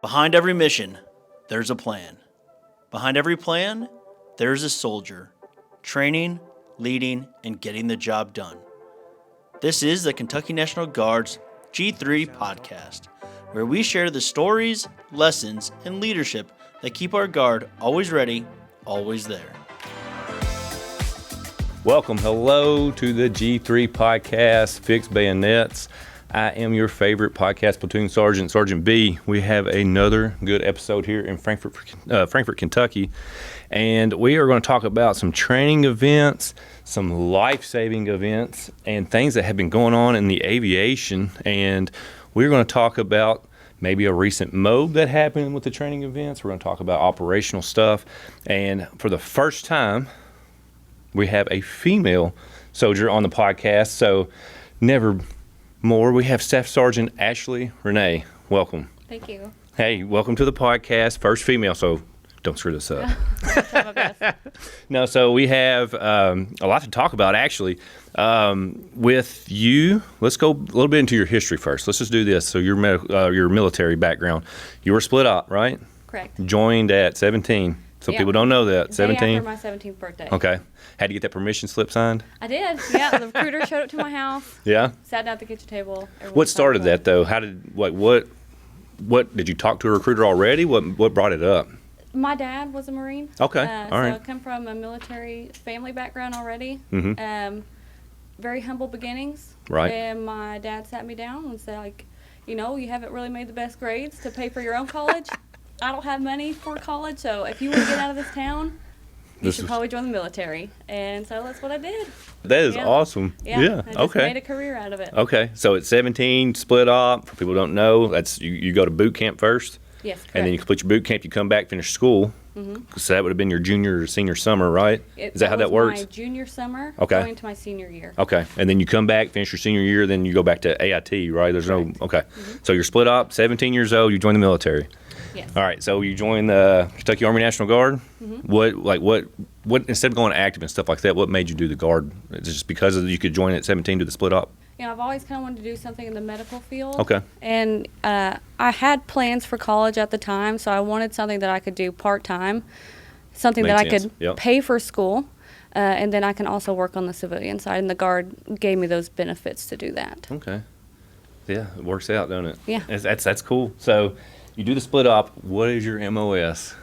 Behind every mission, there's a plan. Behind every plan, there's a soldier, training, leading, and getting the job done. This is the Kentucky National Guard's G3 podcast, where we share the stories, lessons, and leadership that keep our Guard always ready, always there. Welcome, hello to the G3 podcast, Fix Bayonets. I am your favorite podcast platoon sergeant, Sergeant B. We have another good episode here in Frankfort, Kentucky, and we are going to talk about some training events, some life-saving events, and things that have been going on in the aviation. And we're going to talk about maybe a recent MOB that happened with the training events. We're going to talk about operational stuff, and for the first time, we have a female soldier on the podcast. So never more. We have Staff Sergeant Ashley Renye. Welcome. Thank you. Hey, welcome to the podcast. First female, so don't screw this up. I'll try my best. No, so we have a lot to talk about, actually. With you, let's go a little bit into your history first. Let's just do this. So your military background, you were split up, right? Correct. Joined at 17. So people don't know that. 17. After my 17th birthday. Okay. Had to get that permission slip signed? I did. Yeah, the recruiter showed up to my house. Yeah. Sat down at the kitchen table. What started that though? How did what did you talk to a recruiter already? What brought it up? My dad was a Marine. Okay. All right. So I come from a military family background already. Mm-hmm. Very humble beginnings. Right. And my dad sat me down and said, like, you haven't really made the best grades to pay for your own college. I don't have money for college, so if you want to get out of this town, you should probably join the military. And so that's what I did. That is awesome. Yeah. I just made a career out of it. Okay. So at 17, split up. For people who don't know, that's you go to boot camp first. Yes, correct. And then you complete your boot camp, you come back, finish school. Mm-hmm. So that would have been your junior or senior summer, right? Is that how that works? My junior summer, okay, going into my senior year. Okay. And then you come back, finish your senior year, then you go back to AIT, right? There's correct. no, okay. Mm-hmm. So you're split up, 17 years old, you join the military. Yes. All right, so you joined the Kentucky Army National Guard. Mm-hmm. What instead of going active and stuff like that, what made you do the Guard? Is it just because you could join at 17 to the split up? I've always kind of wanted to do something in the medical field. Okay. And I had plans for college at the time, so I wanted something that I could do part-time, something that I could pay for school, and then I can also work on the civilian side, and the Guard gave me those benefits to do that. Okay. Yeah, it works out, don't it? Yeah. That's cool. So you do the split up. What is your MOS?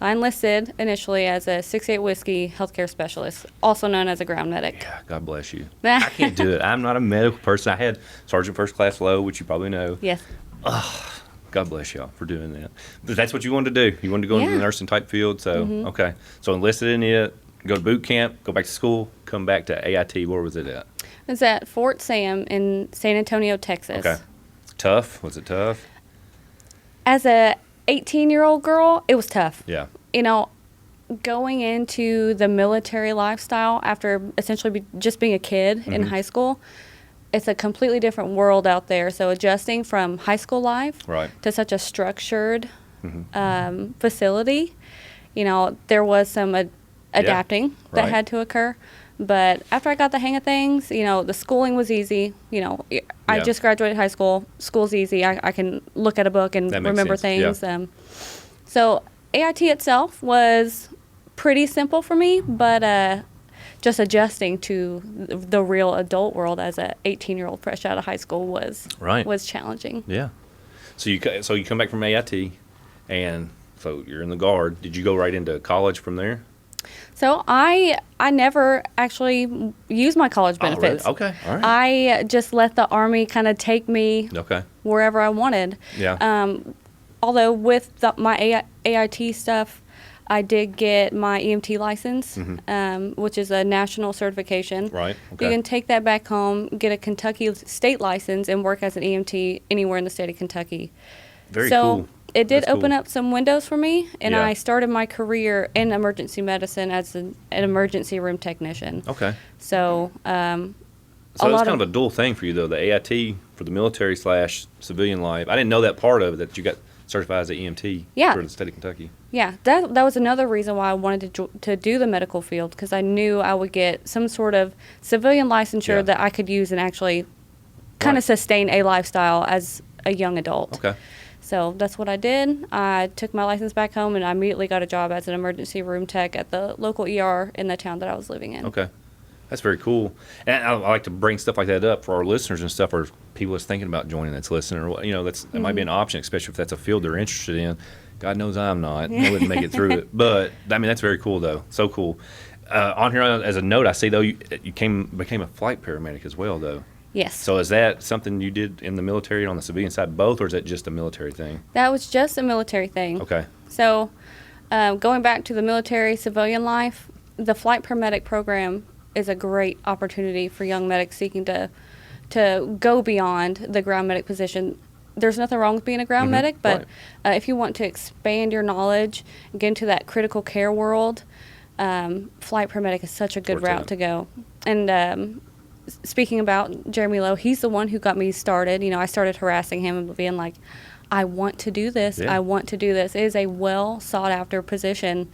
I enlisted initially as a 6-8 whiskey healthcare specialist, also known as a ground medic. Yeah, God bless you. I can't do it. I'm not a medical person. I had Sergeant First Class Low, which you probably know. Yes. God bless y'all for doing that. But that's what you wanted to do. You wanted to go into the nursing type field. So, okay. So enlisted in it, go to boot camp, go back to school, come back to AIT. Where was it at? It was at Fort Sam in San Antonio, Texas. Okay. Tough? Was it tough? As a 18-year-old girl, it was tough. Yeah. Going into the military lifestyle after essentially just being a kid in high school, it's a completely different world out there. So adjusting from high school life to such a structured facility, there was some adapting that had to occur. But after I got the hang of things, the schooling was easy. I just graduated high school. School's easy. I can look at a book and remember things. Yeah. So AIT itself was pretty simple for me, but just adjusting to the real adult world as a 18-year-old fresh out of high school was challenging. Yeah. So you come back from AIT, and so you're in the Guard. Did you go right into college from there? So I never actually used my college benefits. Oh, really? Okay, all right. I just let the Army kind of take me wherever I wanted. Yeah. Although with my AIT stuff, I did get my EMT license, which is a national certification. Right. Okay. You can take that back home, get a Kentucky state license, and work as an EMT anywhere in the state of Kentucky. Very cool. It did open up some windows for me, and I started my career in emergency medicine as an emergency room technician. Okay. So, so it's kind of a dual thing for you, though, the AIT for the military/civilian life. I didn't know that part of it, that you got certified as an EMT for the state of Kentucky. Yeah, that was another reason why I wanted to do the medical field, because I knew I would get some sort of civilian licensure that I could use and actually kind of sustain a lifestyle as a young adult. Okay. So that's what I did. I took my license back home, and I immediately got a job as an emergency room tech at the local ER in the town that I was living in. Okay. That's very cool. And I like to bring stuff like that up for our listeners and stuff, or people that's thinking about joining that's listening, or that might be an option, especially if that's a field they're interested in. God knows I'm not. I wouldn't make it through it. But, I mean, that's very cool, though. So cool. On here, as a note, I see, though, you became a flight paramedic as well, though. Yes. So is that something you did in the military on the civilian side, both, or is that just a military thing? That was just a military thing. Okay. So going back to the military civilian life, the flight paramedic program is a great opportunity for young medics seeking to go beyond the ground medic position. There's nothing wrong with being a ground medic, but if you want to expand your knowledge and get into that critical care world, flight paramedic is such a good route to go. And speaking about Jeremy Lowe, he's the one who got me started. I started harassing him and being like, I want to do this. I want to do this. It is a well sought after position.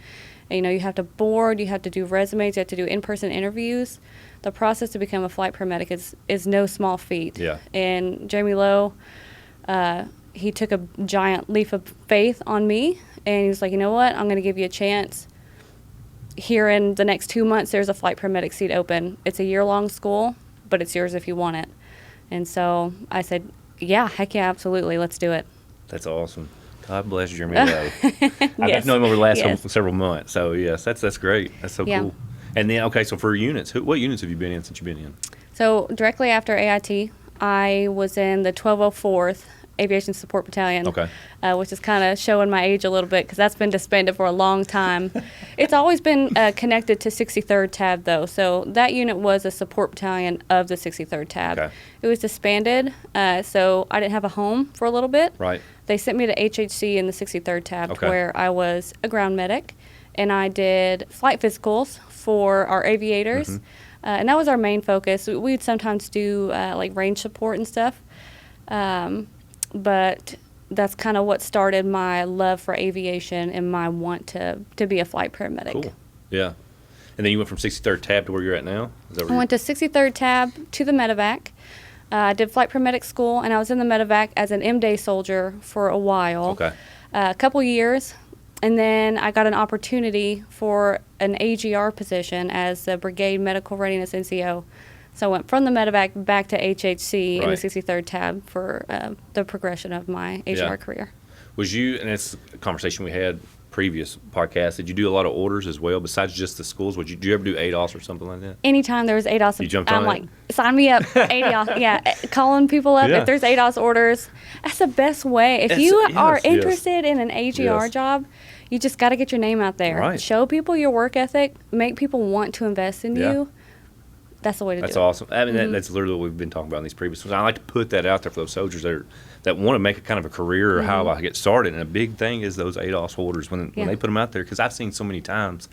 And, you have to board, you have to do resumes, you have to do in-person interviews. The process to become a flight paramedic is no small feat. Yeah. And Jeremy Lowe, he took a giant leap of faith on me, and he was like, you know what, I'm going to give you a chance. Here in the next 2 months, there's a flight paramedic seat open. It's a year-long school, but it's yours if you want it. And so I said, yeah, heck yeah, absolutely, let's do it. That's awesome. God bless Jeremy Lowe. I've known him over the last several months. So, yes, that's great. That's so cool. And then, okay, so for units, what units have you been in since you've been in? So directly after AIT, I was in the 1204th Aviation Support Battalion, which is kind of showing my age a little bit because that's been disbanded for a long time. It's always been connected to 63rd Tab, though. So that unit was a support battalion of the 63rd Tab. Okay. It was disbanded, so I didn't have a home for a little bit. Right. They sent me to HHC in the 63rd Tab, where I was a ground medic, and I did flight physicals for our aviators, and that was our main focus. We'd sometimes do like range support and stuff. But that's kind of what started my love for aviation and my want to be a flight paramedic. Cool. Yeah. And then you went from 63rd Tab to where you're at now? I went to 63rd Tab to the medevac. I did flight paramedic school, and I was in the medevac as an M-Day soldier for a while. Okay. A couple years. And then I got an opportunity for an AGR position as the Brigade Medical Readiness NCO. So I went from the medevac back to HHC in the 63rd Tab for the progression of my AGR career. Was you, and it's a conversation we had previous podcast, did you do a lot of orders as well besides just the schools? Did you ever do ADOS or something like that? Anytime there was ADOS, you jumped on I'm like, sign me up, ADOS. Yeah, calling people up if there's ADOS orders. That's the best way. If you are interested in an AGR job, you just got to get your name out there. Right. Show people your work ethic, make people want to invest in you. That's the way to do it. That's awesome. I mean, that's literally what we've been talking about in these previous ones. I like to put that out there for those soldiers that want to make a kind of a career or how I get started. And a big thing is those ADOS orders when they put them out there, because I've seen so many times,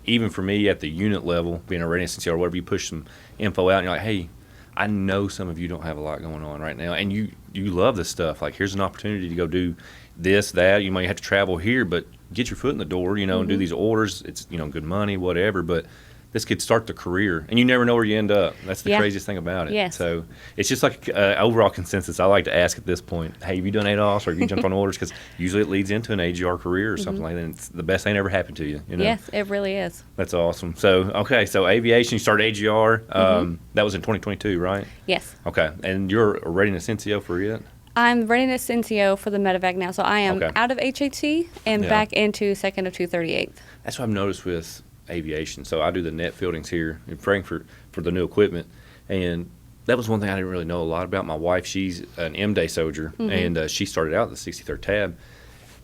even for me at the unit level, being a readiness NCO or whatever, you push some info out and you're like, hey, I know some of you don't have a lot going on right now, and you love this stuff. Like, here's an opportunity to go do this, that. You might have to travel here, but get your foot in the door, and do these orders. It's, good money, whatever, but this could start the career, and you never know where you end up. That's the craziest thing about it. Yes. So it's just like overall consensus. I like to ask at this point, hey, have you done ADOS or have you jumped on orders? Because usually it leads into an AGR career or something like that. And it's the best thing that ever happened to you. Yes, it really is. That's awesome. So, so aviation, you started AGR. That was in 2022, right? Yes. Okay. And you're a readiness NCO for it? I'm readiness NCO for the medevac now. So I am out of HHC and back into 2nd of 238th. That's what I've noticed with aviation. So I do the net fieldings here in Frankfurt for the new equipment, and that was one thing I didn't really know a lot about. My wife, she's an M-Day soldier, and she started out at the 63rd Tab,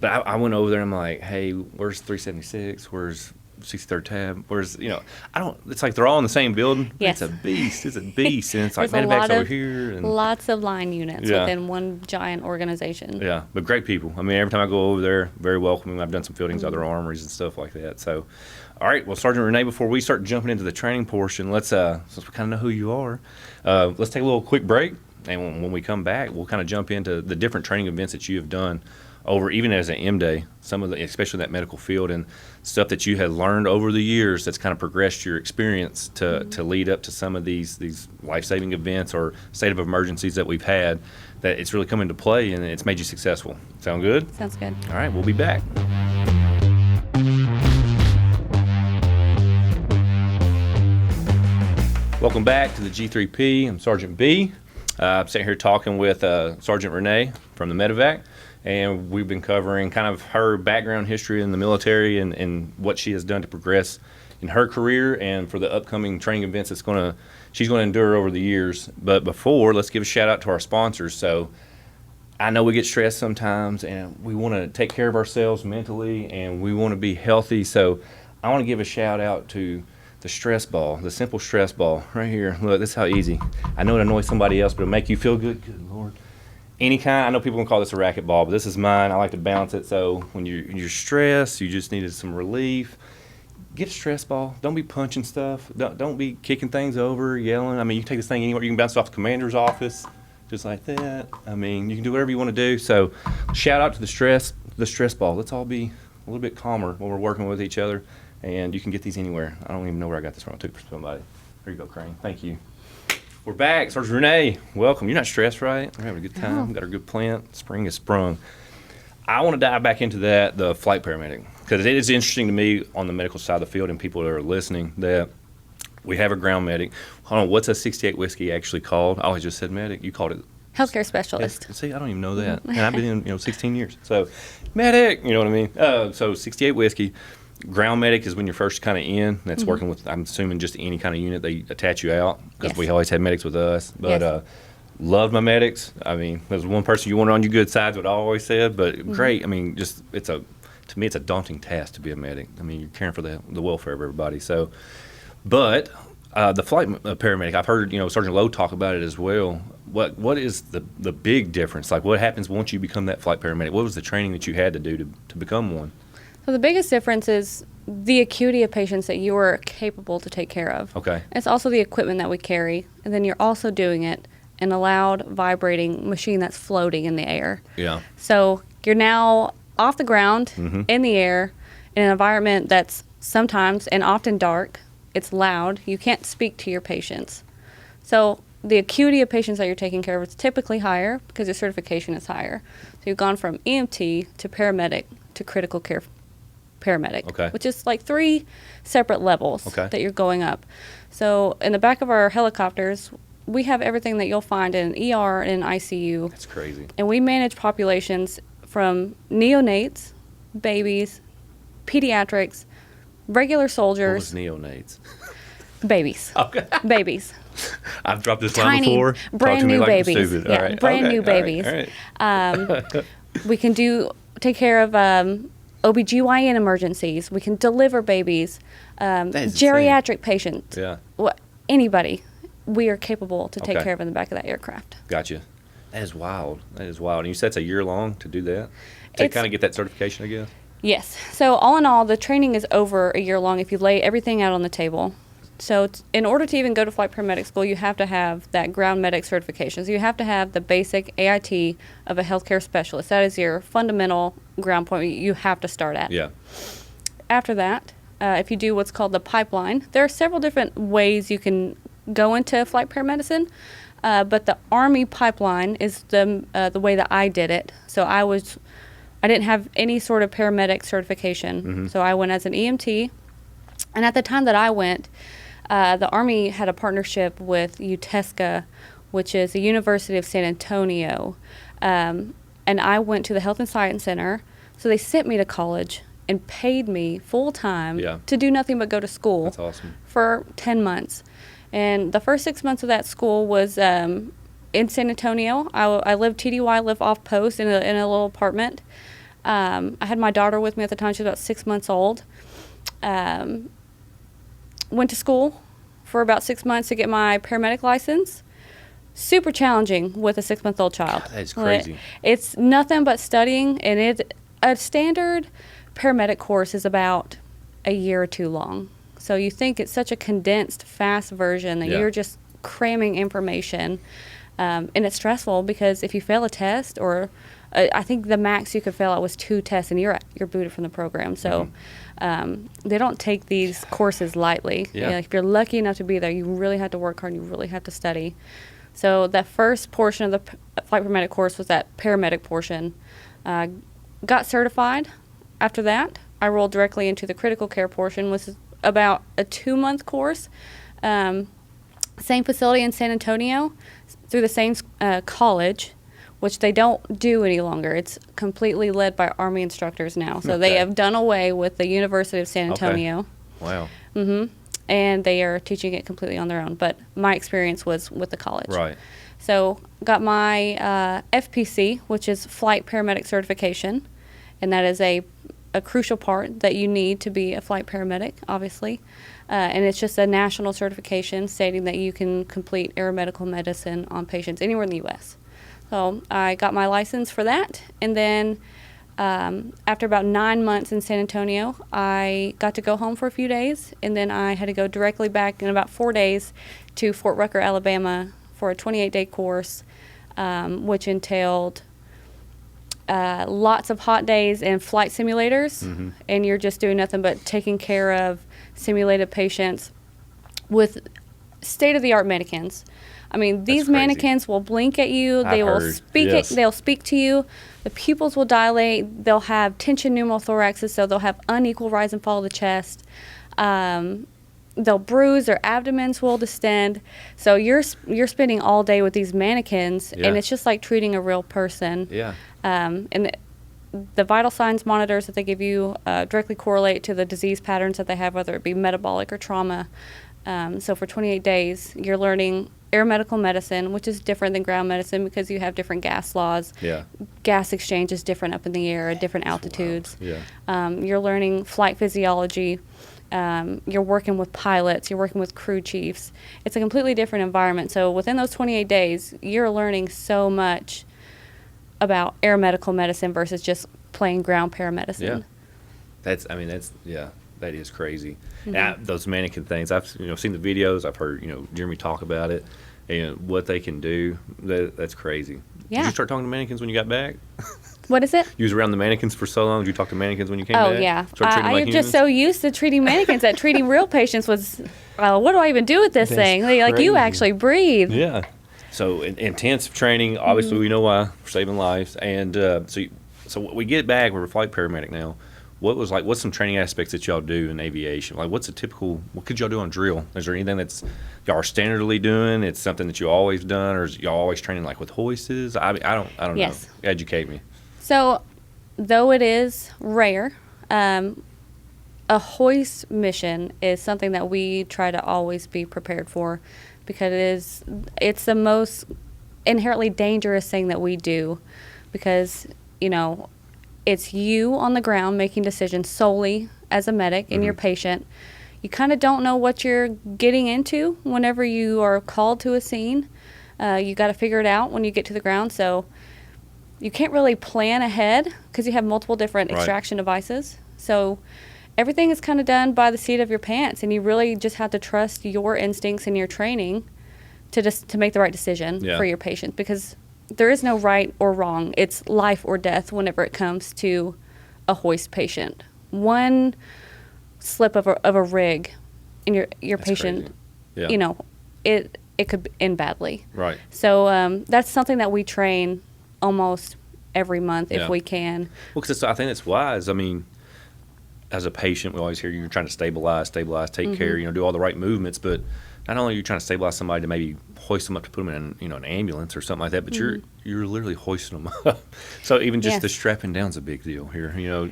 but I went over there and I'm like, hey, where's 376, where's 63rd Tab, where's, I don't, it's like they're all in the same building. Yes. It's a beast, and it's like medevac's over here. And lots of line units within one giant organization. Yeah, but great people. I mean, every time I go over there, very welcoming. I've done some fieldings, other armories and stuff like that. So, all right, well, Sergeant Renee, before we start jumping into the training portion, let's, since we kind of know who you are, let's take a little quick break. And when we come back, we'll kind of jump into the different training events that you have done over, even as an M-Day, some of the, especially that medical field, and stuff that you had learned over the years that's kind of progressed your experience to lead up to some of these life-saving events or state of emergencies that we've had that it's really come into play and it's made you successful. Sound good? Sounds good. All right, we'll be back. Welcome back to the G3P. I'm Sergeant B. I'm sitting here talking with Sergeant Renye from the Medevac, and we've been covering kind of her background history in the military and what she has done to progress in her career and for the upcoming training events she's going to endure over the years. But before, let's give a shout out to our sponsors. So I know we get stressed sometimes, and we want to take care of ourselves mentally, and we want to be healthy. So I want to give a shout out to the stress ball, the simple stress ball right here. Look, this is how easy. I know it annoys somebody else, but it'll make you feel good. Good Lord. Any kind. I know people can call this a racket ball, but this is mine. I like to bounce it. So when you're stressed, you just needed some relief. Get a stress ball. Don't be punching stuff. Don't be kicking things over, yelling. I mean, you can take this thing anywhere. You can bounce it off the commander's office, just like that. I mean, you can do whatever you want to do. So shout out to the stress ball. Let's all be a little bit calmer when we're working with each other. And you can get these anywhere. I don't even know where I got this from. I took it from somebody. There you go, Crane. Thank you. We're back. Sergeant Renye, welcome. You're not stressed, right? We're having a good time. No. We've got our good plant. Spring is sprung. I want to dive back into that, the flight paramedic, because it is interesting to me on the medical side of the field and people that are listening that we have a ground medic. Hold on, what's a 68 whiskey actually called? I always just said medic. You called it Healthcare specialist. See, I don't even know that. And I've been in 16 years. So medic, you know what I mean? So 68 whiskey. Ground medic is when you're first kind of in. That's working with, I'm assuming, just any kind of unit they attach you out, because Yes. we always had medics with us. But Yes. loved my medics. I mean, there's one person you want on your good side's what I always said. But great. I mean, just to me, it's a daunting task to be a medic. I mean, you're caring for the welfare of everybody. So, but the flight paramedic, I've heard Sergeant Lowe talk about it as well. What is the big difference? Like, what happens once you become that flight paramedic? What was the training that you had to do to become one? So the biggest difference is the acuity of patients that you are capable to take care of. Okay. It's also the equipment that we carry, and then you're also doing it in a loud, vibrating machine that's floating in the air. Yeah. So you're now off the ground, in the air, in an environment that's sometimes and often dark. It's loud. You can't speak to your patients. So the acuity of patients that you're taking care of is typically higher because your certification is higher. So you've gone from EMT to paramedic to critical care paramedic, Okay. which is like 3 separate levels Okay. that you're going up. So in the back of our helicopters, we have everything that you'll find in an ER and an ICU. That's crazy. And we manage populations from neonates, babies, pediatrics, regular What soldiers, was neonates? babies. Okay. Babies. I've dropped this line Tiny, before. brand Talk to me new like I'm babies. stupid. Yeah, All right. brand Okay. new All right. babies. All right. We can take care of OBGYN emergencies. We can deliver babies, is geriatric patients. Yeah. Anybody, we are capable to take Okay. care of in the back of that aircraft. Gotcha. That is wild. That is wild. And you said it's a year long to do that? To It's- kind of get that certification, I guess? Yes. So all in all, the training is over a year long if you lay everything out on the table. So in order to even go to flight paramedic school, you have to have that ground medic certification. So you have to have the basic AIT of a healthcare specialist. That is your fundamental ground point you have to start at. Yeah. After that, if you do what's called the pipeline, there are several different ways you can go into flight paramedicine, but the Army pipeline is the way that I did it. So I didn't have any sort of paramedic certification, so I went as an EMT. And at the time that I went, the Army had a partnership with UTESCA, which is the University of San Antonio, and I went to the Health and Science Center. So they sent me to college and paid me full-time Yeah. to do nothing but go to school. That's awesome. For 10 months. And the first 6 months of that school was in San Antonio. I lived TDY, lived off post in a little apartment. I had my daughter with me at the time. She was about 6 months old. Went to school for about 6 months to get my paramedic license. Super challenging with a 6-month-old child. God, that is crazy. It's nothing but studying, and a standard paramedic course is about a year or 2 long. So you think it's such a condensed, fast version that Yeah. you're just cramming information. And it's stressful because if you fail a test, or I think the max you could fail at was 2 tests, and you're booted from the program. So they don't take these courses lightly. Yeah. Like, if you're lucky enough to be there, you really have to work hard and you really have to study. So the first portion of the flight paramedic course was that paramedic portion. Got certified. After that, I rolled directly into the critical care portion, which is about a 2-month course. Same facility in San Antonio, through the same college, which they don't do any longer. It's completely led by Army instructors now. So they have done away with the University of San Antonio. Wow. And they are teaching it completely on their own. But my experience was with the college. Right. So got my FPC, which is Flight Paramedic Certification. And that is a crucial part that you need to be a flight paramedic, obviously. And it's just a national certification stating that you can complete aeromedical medicine on patients anywhere in the U.S. So I got my license for that. And then after about 9 months in San Antonio, I got to go home for a few days. And then I had to go directly back in about 4 days to Fort Rucker, Alabama for a 28-day course, which entailed lots of hot days and flight simulators, and you're just doing nothing but taking care of simulated patients with state-of-the-art mannequins. I mean, these mannequins will blink at you. They will speak. They'll speak to you. The pupils will dilate. They'll have tension pneumothoraxes, so they'll have unequal rise and fall of the chest. They'll bruise. Their abdomens will distend. So you're spending all day with these mannequins, and it's just like treating a real person. Yeah. And the vital signs monitors that they give you directly correlate to the disease patterns that they have, whether it be metabolic or trauma. So for 28 days, you're learning aeromedical medicine, which is different than ground medicine because you have different gas laws. Yeah. Gas exchange is different up in the air at different altitudes. Yeah. You're learning flight physiology. You're working with pilots. You're working with crew chiefs. It's a completely different environment. So within those 28 days, you're learning so much about aeromedical medicine versus just plain ground paramedicine. Yeah. That is crazy. Those mannequin things, I've seen the videos, I've heard Jeremy talk about it, and what they can do. That's crazy. Yeah. Did you start talking to mannequins when you got back? What is it? You was around the mannequins for so long. Did you talk to mannequins when you came back? Oh, yeah. Start treating them I like am humans? just so used to treating mannequins that treating real patients was, what do I even do with this thing? Like, you actually breathe. Yeah. So intensive training. Obviously, we know why. We're saving lives. And so we get back. We're a flight paramedic now. What's some training aspects that y'all do in aviation? Like, what could y'all do on drill? Is there anything that's y'all are standardly doing? It's something that you always done, or is y'all always training like with hoists? I don't Yes. know. Educate me. So, though it is rare, a hoist mission is something that we try to always be prepared for, because it's the most inherently dangerous thing that we do, because it's you on the ground making decisions solely as a medic and your patient. You kind of don't know what you're getting into whenever you are called to a scene. You got to figure it out when you get to the ground. So you can't really plan ahead because you have multiple different extraction devices. So everything is kind of done by the seat of your pants, and you really just have to trust your instincts and your training to make the right decision for your patient, because there is no right or wrong. It's life or death whenever it comes to a hoist patient. One slip of a rig and your That's patient, crazy. Yeah. it could end badly. Right. So that's something that we train almost every month if we can. Well, because I think it's wise. I mean, as a patient, we always hear you're trying to stabilize, take care, do all the right movements, but not only are you trying to stabilize somebody to maybe hoist them up to put them in an ambulance or something like that, but you're literally hoisting them up. So even just the strapping down's a big deal here,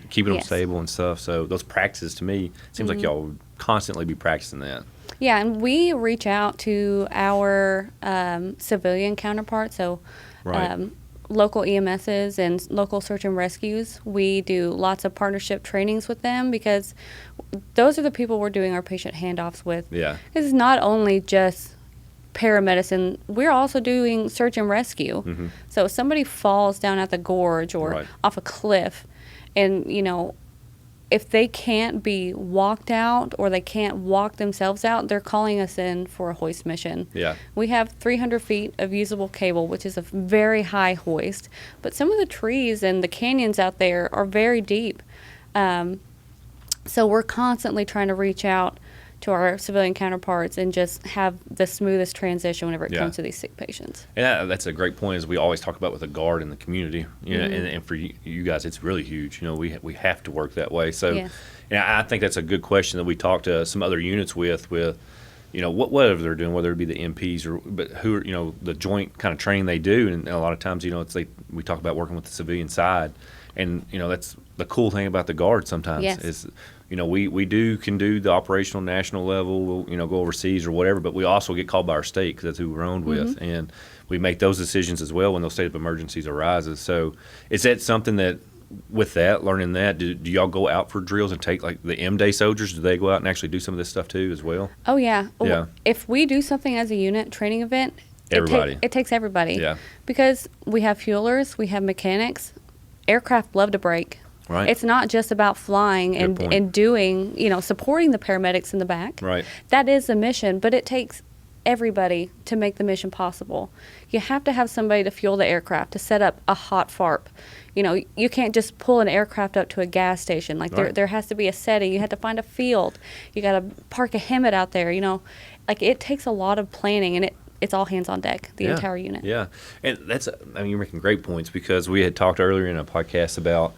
keeping them stable and stuff. So those practices, to me, it seems like y'all would constantly be practicing that. Yeah, and we reach out to our civilian counterparts, so local EMSs and local search and rescues. We do lots of partnership trainings with them, because those are the people we're doing our patient handoffs with. Yeah. It's not only just paramedicine, we're also doing search and rescue. So if somebody falls down at the gorge or off a cliff, and if they can't be walked out or they can't walk themselves out, they're calling us in for a hoist mission. Yeah. We have 300 feet of usable cable, which is a very high hoist, but some of the trees and the canyons out there are very deep. So we're constantly trying to reach out to our civilian counterparts and just have the smoothest transition whenever it Yeah. comes to these sick patients. And that's a great point, as we always talk about with the guard in the community. You know, and for you guys, it's really huge. You know, we have to work that way. So, Yes. and I think that's a good question that we talked to some other units with, you know, whatever they're doing, whether it be the MPs but who are, you know, the joint kind of training they do. And a lot of times, you know, we talk about working with the civilian side. And, you know, that's the cool thing about the Guard sometimes Yes. is, you know, we can do the operational national level, we'll, you know, go overseas or whatever, but we also get called by our state because that's who we're owned with. And we make those decisions as well when those state of emergencies arises. So is that something that, with that, learning that, do y'all go out for drills and take, like, the M-Day soldiers, do they go out and actually do some of this stuff too as well? Oh, yeah. Yeah. If we do something as a unit, training event, Everybody. It takes everybody. Yeah. Because we have fuelers, we have mechanics. Aircraft love to break. Right. It's not just about flying Good point. and doing, you know, supporting the paramedics in the back. Right. That is the mission, but it takes everybody to make the mission possible. You have to have somebody to fuel the aircraft, to set up a hot FARP. You know, you can't just pull an aircraft up to a gas station. Like, Right. there has to be a setting. You have to find a field. You got to park a HEMT out there, you know. Like, it takes a lot of planning, and it's all hands on deck, the entire unit. Yeah, and I mean, you're making great points, because we had talked earlier in a podcast about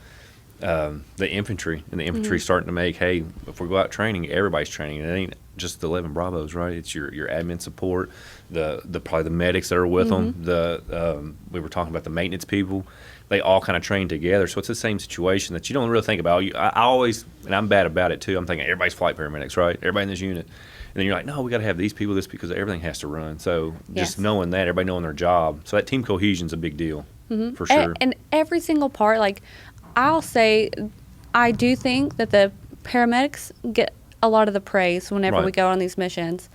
the infantry, and the infantry starting to make, hey, if we go out training, everybody's training. It ain't just the 11 Bravos, right? It's your admin support, the probably the medics that are with them. We were talking about the maintenance people. They all kind of train together, so it's the same situation that you don't really think about. I always, and I'm bad about it too, I'm thinking everybody's flight paramedics, right? Everybody in this unit. And then you're like, no, we got to have these people, this, because everything has to run. So just Yes. knowing that, everybody knowing their job. So that team cohesion's a big deal, for sure. And every single part, like, I'll say, I do think that the paramedics get a lot of the praise whenever Right. we go on these missions.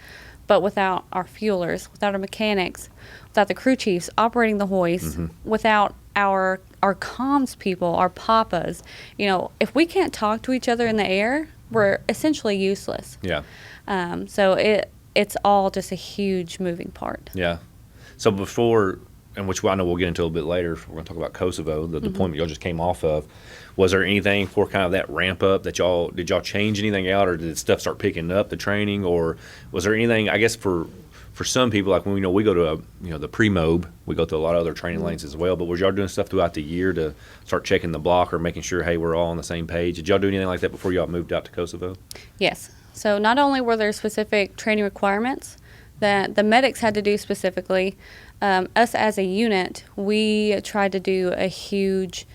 But without our fuelers, without our mechanics, without the crew chiefs operating the hoist, without our comms people, our papas, you know, if we can't talk to each other in the air, we're essentially useless. Yeah, So it's all just a huge moving part. yeah. So before, and which I know we'll get into a little bit later, we're going to talk about Kosovo, the deployment y'all just came off of. Was there anything for kind of that ramp up that did y'all change anything out, or did stuff start picking up, the training, or was there anything, I guess, for some people, like when we go to the pre-mob, we go to a lot of other training lanes as well, but was y'all doing stuff throughout the year to start checking the block or making sure, hey, we're all on the same page? Did y'all do anything like that before y'all moved out to Kosovo? Yes. So not only were there specific training requirements that the medics had to do specifically, us as a unit, we tried to do a huge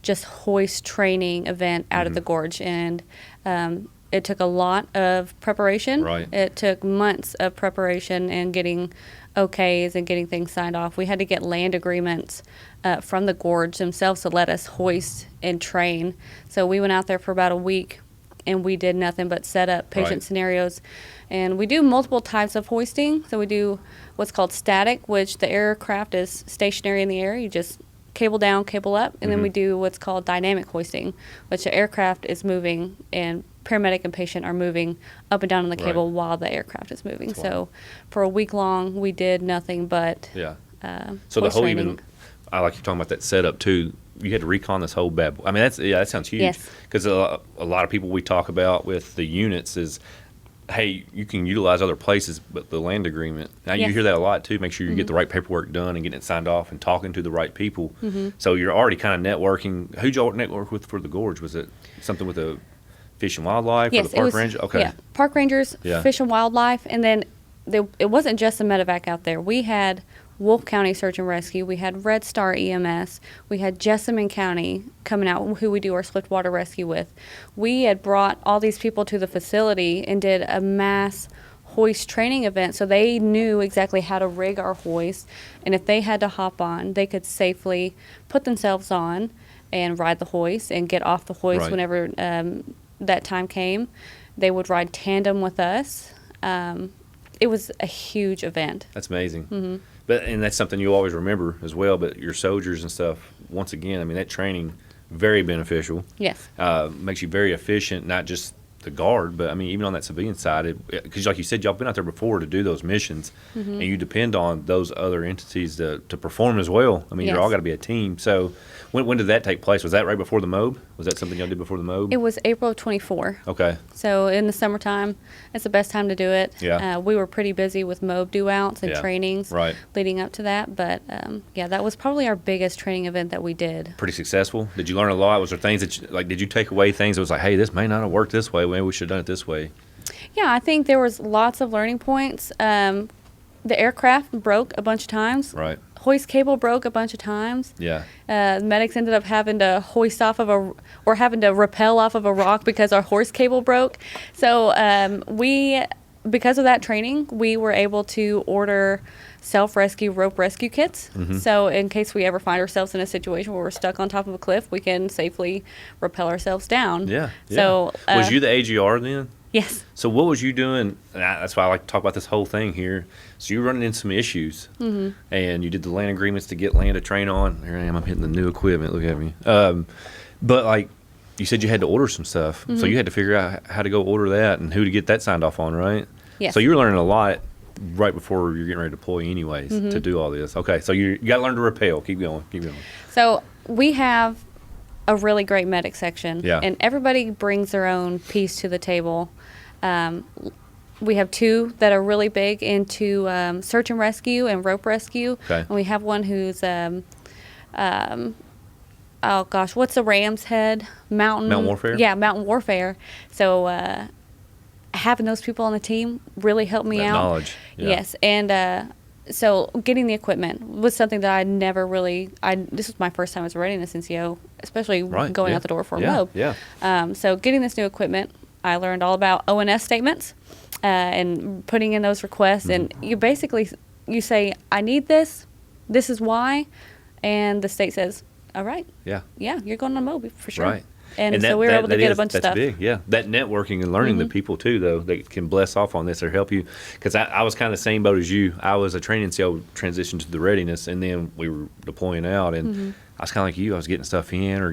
just hoist training event out of the gorge, and it took a lot of preparation. Right. It took months of preparation and getting OKs and getting things signed off. We had to get land agreements from the gorge themselves to let us hoist and train. So we went out there for about a week, and we did nothing but set up patient Right. scenarios. And we do multiple types of hoisting. So we do what's called static, which the aircraft is stationary in the air. You just cable down, cable up. And then we do what's called dynamic hoisting, which the aircraft is moving and paramedic and patient are moving up and down on the cable Right. while the aircraft is moving. Wow. So for a week long, we did nothing but Yeah. So the hoist whole training. I like you talking about that setup too. You had to recon this whole bad boy. I mean, that sounds huge. Yes. Because a lot of people we talk about with the units is, hey, you can utilize other places, but the land agreement. Now you Yes. hear that a lot too. Make sure you get the right paperwork done and getting it signed off and talking to the right people. So you're already kind of networking. Who'd y'all network with for the gorge? Was it something with the Fish and Wildlife or Yes, the it park was, ranger? Okay. Yeah, park rangers, Yeah. Fish and Wildlife, and then it wasn't just the medevac out there. We had Wolf County Search and Rescue. We had Red Star EMS. We had Jessamine County coming out, who we do our swift water rescue with. We had brought all these people to the facility and did a mass hoist training event, so they knew exactly how to rig our hoist, and if they had to hop on, they could safely put themselves on and ride the hoist and get off the hoist Right. whenever that time came. They would ride tandem with us. It was a huge event. That's amazing. And that's something you always remember as well. But your soldiers and stuff, once again, I mean, that training, very beneficial. Yes. Makes you very efficient, not just the Guard, but I mean, even on that civilian side, because like you said, y'all been out there before to do those missions, and you depend on those other entities to perform as well. I mean, you're all got to be a team. So when did that take place? Was that right before the MOB? Was that something y'all did before the MOB? It was April of 24. Okay. So in the summertime, it's the best time to do it. Yeah. We were pretty busy with MOB due-outs and trainings leading up to that. But, that was probably our biggest training event that we did. Pretty successful? Did you learn a lot? Was there things that, did you take away things that was like, hey, this may not have worked this way. Maybe we should have done it this way? Yeah, I think there was lots of learning points. The aircraft broke a bunch of times. Right. Hoist cable broke a bunch of times. Yeah. Medics ended up having to hoist off of or having to rappel off of a rock because our hoist cable broke. So because of that training, we were able to order self-rescue rope rescue kits. So in case we ever find ourselves in a situation where we're stuck on top of a cliff, we can safely rappel ourselves down. Yeah. So was you the AGR then? Yes. So what was you doing? That's why I like to talk about this whole thing here. So you were running into some issues, and you did the land agreements to get land to train on. Here I am. I'm hitting the new equipment. Look at me. But like you said, you had to order some stuff. So you had to figure out how to go order that and who to get that signed off on, right? Yes. So you were learning a lot right before you're getting ready to deploy anyways to do all this. Okay. So you got to learn to rappel. Keep going. Keep going. So we have a really great medic section. Yeah. And everybody brings their own piece to the table. We have two that are really big into search and rescue and rope rescue. Okay. And we have one who's, oh gosh, what's the ram's head? Mountain warfare? Yeah, mountain warfare. So having those people on the team really helped me That out. knowledge. Yeah. Yes. And so getting the equipment was something that I never really, this was my first time as a readiness NCO, especially going out the door for a MOB. Yeah. So getting this new equipment, I learned all about ONS statements and putting in those requests. And you basically, you say, I need this, this is why, and the state says, all right. Yeah. Yeah, you're going on a MOB for sure. Right. And so we were able to get a bunch of stuff. That's big, yeah. That networking and learning the people, too, though, that can bless off on this or help you. Because I was kind of the same boat as you. I was a training NCO, transitioned to the readiness, and then we were deploying out. And I was kind of like you. I was getting stuff in or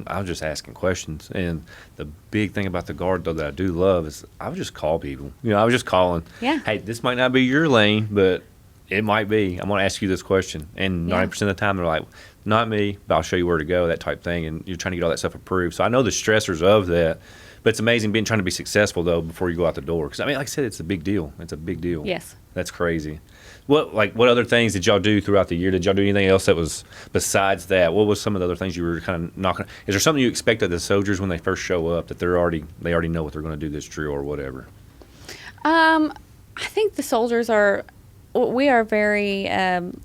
I was just asking questions. And the big thing about the Guard, though, that I do love is I would just call people. I was just calling. Yeah. Hey, this might not be your lane, but it might be. I'm going to ask you this question. And 90% of the time, they're like, not me, but I'll show you where to go, that type thing. And you're trying to get all that stuff approved. So I know the stressors of that. But it's amazing trying to be successful, though, before you go out the door. Because, I mean, like I said, it's a big deal. It's a big deal. Yes. That's crazy. What other things did y'all do throughout the year? Did y'all do anything else that was besides that? What was some of the other things you were kind of knocking? Is there something you expect of the soldiers when they first show up that they already know what they're going to do this drill or whatever? I think the soldiers we are very, I'm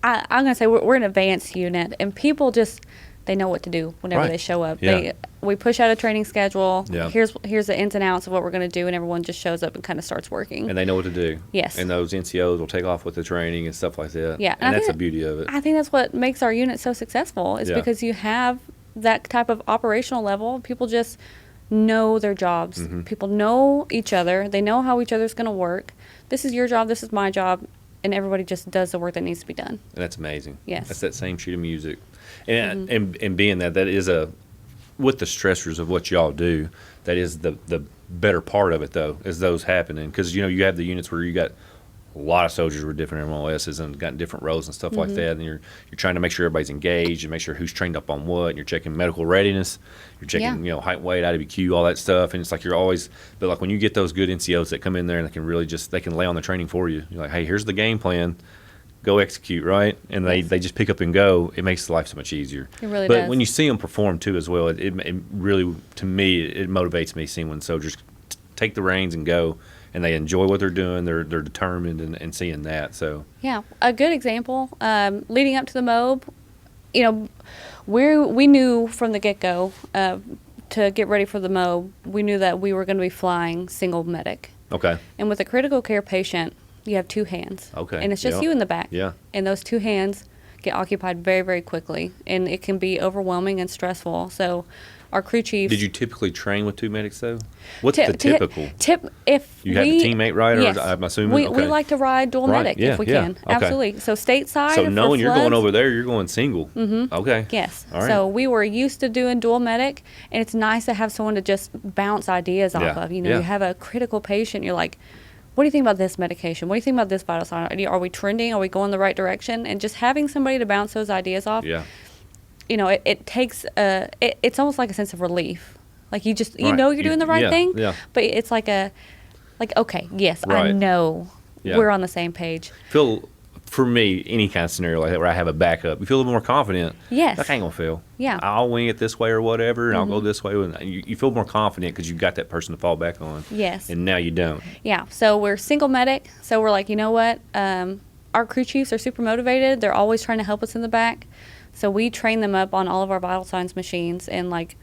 going to say we're an advanced unit, and people just, they know what to do whenever they show up. Yeah. We push out a training schedule. Yeah. Here's the ins and outs of what we're going to do, and everyone just shows up and kind of starts working. And they know what to do. Yes. And those NCOs will take off with the training and stuff like that. Yeah. And that's the beauty of it. I think that's what makes our unit so successful is because you have that type of operational level. People just know their jobs. People know each other. They know how each other's going to work. This is your job. This is my job. And everybody just does the work that needs to be done. And that's amazing. Yes. That's that same sheet of music. And and being that is with the stressors of what y'all do, that is the better part of it, though, is those happening. Because, you have the units where you got a lot of soldiers with different MOSs and got different roles and stuff like that. And you're trying to make sure everybody's engaged and make sure who's trained up on what. And you're checking medical readiness. You're checking, height, weight, IWQ, all that stuff. And it's like you're always, but like when you get those good NCOs that come in there and they can really they can lay on the training for you. You're like, hey, here's the game plan. Go execute, right? And they just pick up and go. It makes life so much easier. It really does. But when you see them perform, too, as well, it really, to me, it motivates me seeing when soldiers take the reins and go. And they enjoy what they're doing. They're determined and seeing that. So yeah, a good example. Leading up to the MOB, we knew from the get-go to get ready for the MOB. We knew that we were going to be flying single medic. Okay. And with a critical care patient, you have two hands. Okay. And it's just you in the back. Yeah. And those two hands get occupied very, very quickly, and it can be overwhelming and stressful. So our crew chiefs... Did you typically train with 2 medics, though? What's the typical? If you had the teammate ride, or yes, I'm assuming? we like to ride dual medic if we can. Okay. Absolutely. So stateside, so knowing you're going floods, over there, you're going single. Mm-hmm. Okay. Yes. All right. So we were used to doing dual medic, and it's nice to have someone to just bounce ideas off of. You know, you have a critical patient, you're like, what do you think about this medication? What do you think about this vital sign? Are we trending? Are we going the right direction? And just having somebody to bounce those ideas off, you know, it takes, it's almost like a sense of relief. Like you know you're doing the right thing, but it's like okay, yes, I know we're on the same page. For me, any kind of scenario like that where I have a backup, you feel a little more confident. Yes. Like, I ain't going to fail. Yeah. I'll wing it this way or whatever, and I'll go this way. And you feel more confident because you've got that person to fall back on. Yes. And now you don't. Yeah. So we're single medic. So we're like, you know what? Our crew chiefs are super motivated. They're always trying to help us in the back. So we train them up on all of our vital signs machines, and like,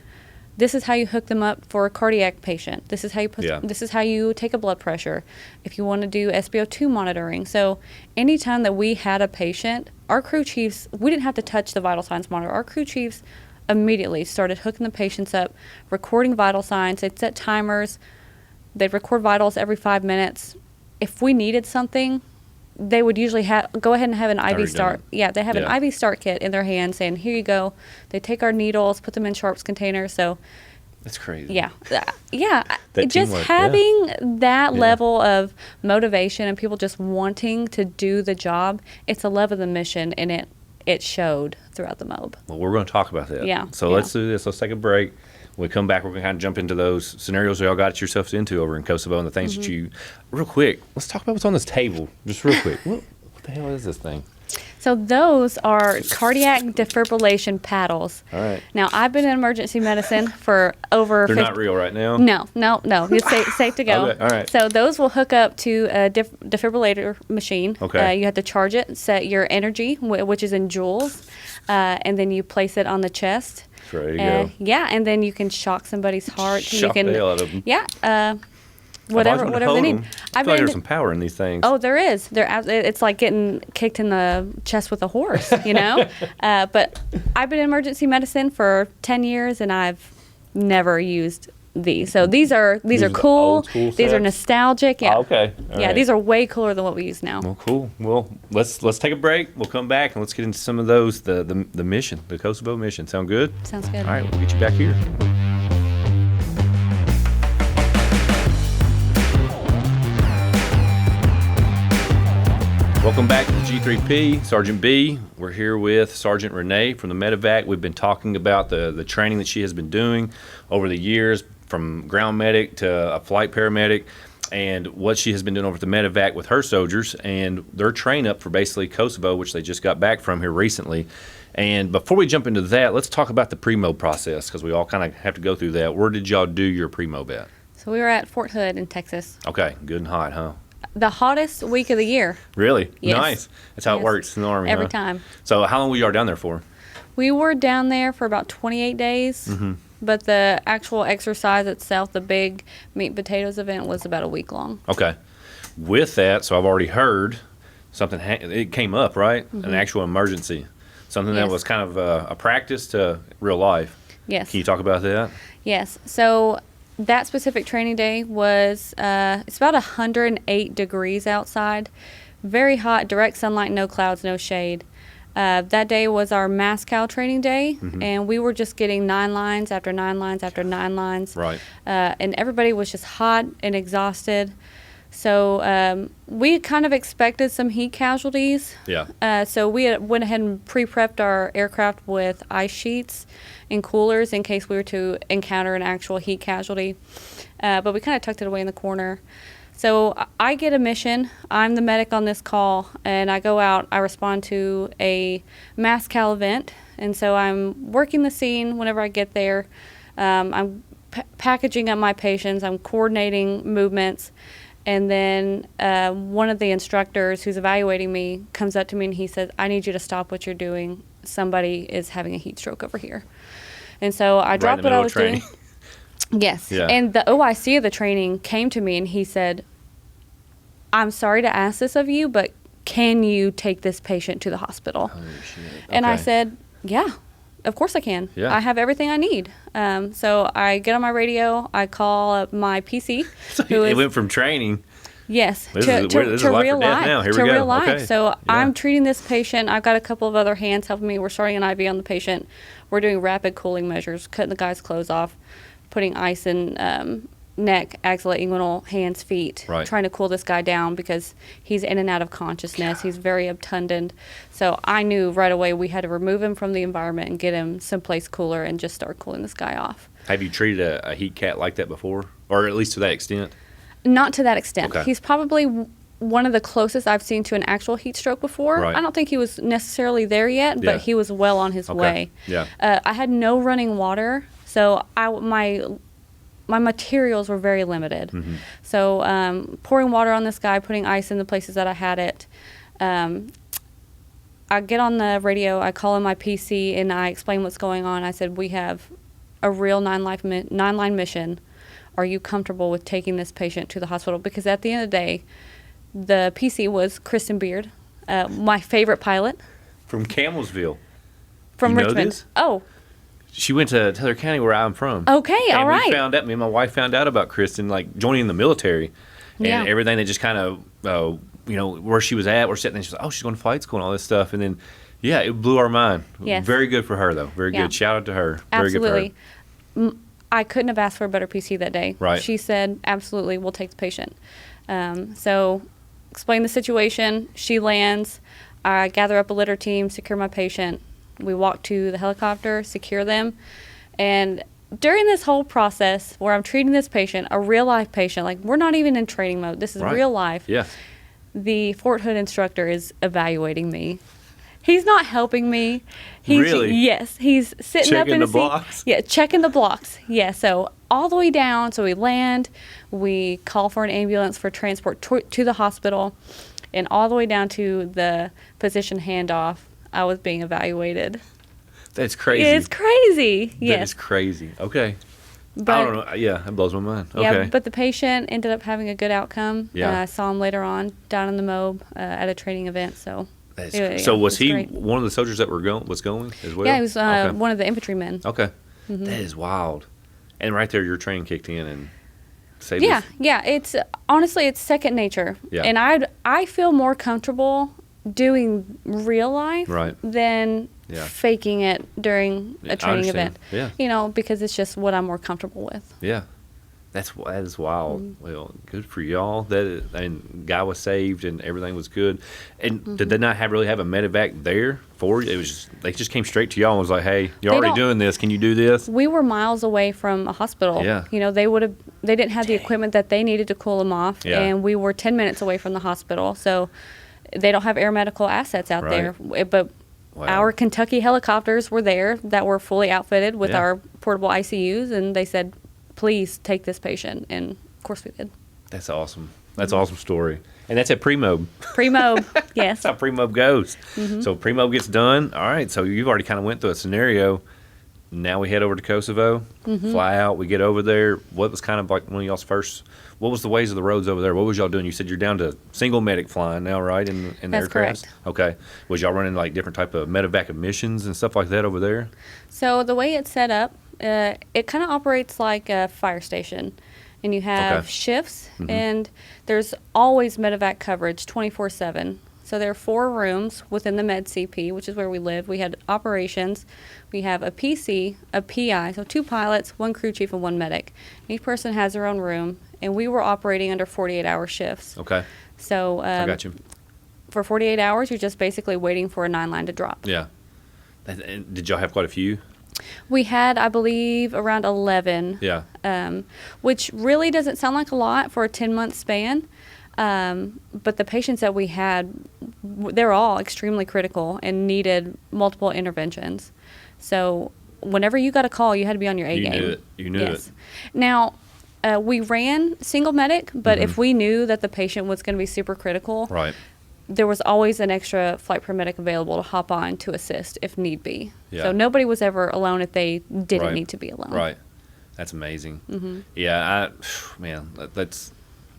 this is how you hook them up for a cardiac patient. This is how you this is how you take a blood pressure. If you want to do SpO2 monitoring. So anytime that we had a patient, our crew chiefs, we didn't have to touch the vital signs monitor. Our crew chiefs immediately started hooking the patients up, recording vital signs. They'd set timers. They'd record vitals every 5 minutes. If we needed something, they would usually go ahead and have an IV start. Yeah, they have an IV start kit in their hand saying, here you go. They take our needles, put them in sharps containers. So that's crazy. Yeah. That just teamwork, having that level of motivation and people just wanting to do the job, it's a love of the mission, and it showed throughout the MOB. Well, we're going to talk about that. Yeah. So let's do this. Let's take a break. When we come back, we're going to kind of jump into those scenarios y'all got yourselves into over in Kosovo and the things that you... Real quick, let's talk about what's on this table. Just real quick. What the hell is this thing? So those are cardiac defibrillation paddles. All right. Now, I've been in emergency medicine for over... They're not real right now? No. It's safe to go. Okay, all right. So those will hook up to a defibrillator machine. Okay. You have to charge it, set your energy, which is in joules, and then you place it on the chest. There you go. Yeah, and then you can shock somebody's heart. Shock the hell out of them. Yeah. Whatever they need. I feel like there's some power in these things. Oh, there is. It's like getting kicked in the chest with a horse, you know? But I've been in emergency medicine for 10 years, and I've never used these. So these are cool. These are nostalgic. Yeah. Oh, okay. All right. These are way cooler than what we use now. Well, cool. Well, let's take a break. We'll come back and let's get into some of those. The mission, the Kosovo mission. Sound good? Sounds good. All right, we'll get you back here. Welcome back to the G3P, Sergeant B. We're here with Sergeant Renye from the Medevac. We've been talking about the training that she has been doing over the years, from ground medic to a flight paramedic, and what she has been doing over at the Medevac with her soldiers and their train up for basically Kosovo, which they just got back from here recently. And before we jump into that, let's talk about the pre-mob process, because we all kind of have to go through that. Where did y'all do your pre-mob at? So we were at Fort Hood in Texas. Okay, good and hot, huh? The hottest week of the year. Really? Yes. Nice. That's how it works in the Army, Every time. So how long were you down there for? We were down there for about 28 days, but the actual exercise itself, the big meat and potatoes event, was about a week long. Okay. With that, so I've already heard something, it came up, right? An actual emergency. Something that was kind of a practice to real life. Yes. Can you talk about that? Yes. So that specific training day was, it's about 108 degrees outside. Very hot, direct sunlight, no clouds, no shade. That day was our Moscow training day, and we were just getting 9 lines after 9 lines after 9 lines. Right. And everybody was just hot and exhausted. So we kind of expected some heat casualties. Yeah. So we went ahead and pre-prepped our aircraft with ice sheets and coolers in case we were to encounter an actual heat casualty. But we kind of tucked it away in the corner. So I get a mission. I'm the medic on this call, and I go out. I respond to a mass cal event, and so I'm working the scene whenever I get there. I'm packaging up my patients. I'm coordinating movements. And then one of the instructors who's evaluating me comes up to me and he says, I need you to stop what you're doing. Somebody is having a heat stroke over here. And so I dropped what I was doing. Yes. Yeah. And the OIC of the training came to me and he said, I'm sorry to ask this of you, but can you take this patient to the hospital? Oh, shit. And I Okay. said, yeah, of course I can. Yeah. I have everything I need. So I get on my radio, I call up my PC. who It is- went from training. Yes, This to, is- to, this is to life or real death life. now. Here to we go. real life. Okay. So Yeah. I'm treating this patient. I've got a couple of other hands helping me. We're starting an IV on the patient. We're doing rapid cooling measures, cutting the guy's clothes off, putting ice in neck, axilla, inguinal, hands, feet, Right. trying to cool this guy down because he's in and out of consciousness. He's very obtunded. So I knew right away we had to remove him from the environment and get him someplace cooler and just start cooling this guy off. Have you treated a heat cat like that before, or at least to that extent? Not to that extent. Okay. He's probably one of the closest I've seen to an actual heat stroke before. Right. I don't think he was necessarily there yet, Yeah. but he was well on his Okay. way. Yeah. I had no running water, so my materials were very limited. Mm-hmm. So pouring water on this guy, putting ice in the places that I had it. I get on the radio, I call in my PC, and I explain what's going on. I said, we have a real nine-line mission. Are you comfortable with taking this patient to the hospital? Because at the end of the day, the PC was Kristen Beard, my favorite pilot From Camelsville. from You know Richmond. this? Oh, She went to Taylor County, where I'm from. okay, And all right. we found out, me and my wife found out about Kristen, like, joining the military. And Yeah. everything, they just kind of, where she was at, we're sitting there, she's like, oh, she's going to flight school and all this stuff. And then, yeah, it blew our mind. Yes. Very good for her, though. Very Yeah. good. Shout out to her. Very good for Absolutely. her. I couldn't have asked for a better PC that day. Right. She said, absolutely, we'll take the patient. So explain the situation. She lands. I gather up a litter team, secure my patient. We walk to the helicopter, secure them. And during this whole process where I'm treating this patient, a real life patient, like we're not even in training mode. This is Right. real life. Yeah. The Fort Hood instructor is evaluating me. He's not helping me. He's, Really? Yes. He's sitting up Checking in the his seat. blocks? Yeah, checking the blocks. Yeah, so all the way down. So we land. We call for an ambulance for transport to the hospital. And all the way down to the physician handoff, I was being evaluated. That's crazy. It's crazy. That Yes. is crazy. Okay. But, I don't know. Yeah, that blows my mind. Okay. Yeah, but the patient ended up having a good outcome. Yeah. I saw him later on down in the MOB at a training event. So. That's Yeah, so yeah, was it's he great. one of the soldiers that was going as well? Yeah, he was Okay. one of the infantrymen. Okay. Mm-hmm. That is wild. And right there, your training kicked in and saved Yeah, us. yeah. It's honestly, it's second nature. Yeah. And I feel more comfortable doing real life Right. than Yeah. faking it during Yeah, I a training understand. event. Yeah. You know, because it's just what I'm more comfortable with. Yeah. That is wild. Mm-hmm. Well, good for y'all. And guy was saved and everything was good. And Mm-hmm. did they not really have a medevac there for you? It was they just came straight to y'all and was like, "Hey, you're They already don't- doing this. Can you do this?" We were miles away from a hospital. Yeah. You know, they didn't have the equipment that they needed to cool them off. Yeah. And we were 10 minutes away from the hospital. So they don't have air medical assets out Right. there. But Wow. our Kentucky helicopters were there that were fully outfitted with Yeah. our portable ICUs. And they said, please take this patient. And of course we did. That's awesome. That's an awesome story. And that's at pre-mob. Pre-mob, yes. That's how pre-mob goes. Mm-hmm. So pre-mob gets done. All right. So you've already kind of went through a scenario. Now we head over to Kosovo, Mm-hmm. fly out. We get over there. What was kind of like one of y'all's first? What was the ways of the roads over there? What was y'all doing? You said you're down to single medic flying now, right? In the That's aircraft. correct. Okay. Was y'all running like different type of medevac missions and stuff like that over there? So the way it's set up, it kind of operates like a fire station. And you have Okay. shifts, Mhm. and there's always medevac coverage 24/7. So there are 4 rooms within the Med CP, which is where we live. We had operations. We have a PC, a PI, so 2 pilots, 1 crew chief, and 1 medic. Each person has their own room, and we were operating under 48-hour shifts. Okay. So I got you. for 48 hours, you're just basically waiting for a 9-line to drop. Yeah. And did y'all have quite a few? We had, I believe, around 11. Yeah. Which really doesn't sound like a lot for a 10-month span. But the patients that we had, they're all extremely critical and needed multiple interventions. So whenever you got a call, you had to be on your A You game. knew it. You knew it. Now, we ran single medic, but Mhm. if we knew that the patient was going to be super critical, Right. there was always an extra flight paramedic available to hop on to assist if need be. Yeah. So nobody was ever alone if they didn't Right. need to be alone. Right. That's amazing. Mm-hmm. Yeah, man, that's